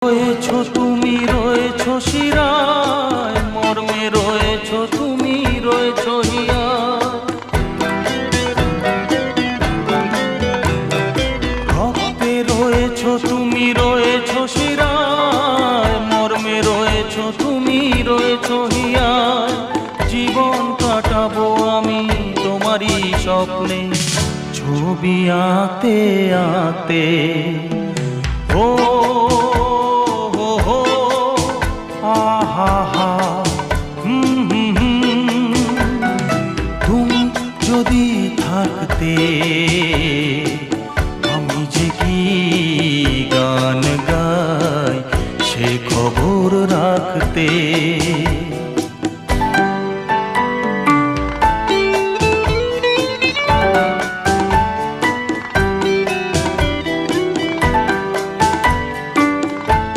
রয়েছো তুমি, রয়েছো শিরায়, মর্মে রয়েছো তুমি, রয়েছো হিয়ায়। রক্তে রয়েছো তুমি, রয়েছো শিরায়, মর্মে রয়েছো তুমি, রয়েছো হিয়ায়। জীবন কাটাবো আমি তোমারই স্বপ্নে, ছবি আঁকতে আঁকতে। ও তুমি যদি থাকতে আমি যে কি গান গাই সে খবর রাখতে।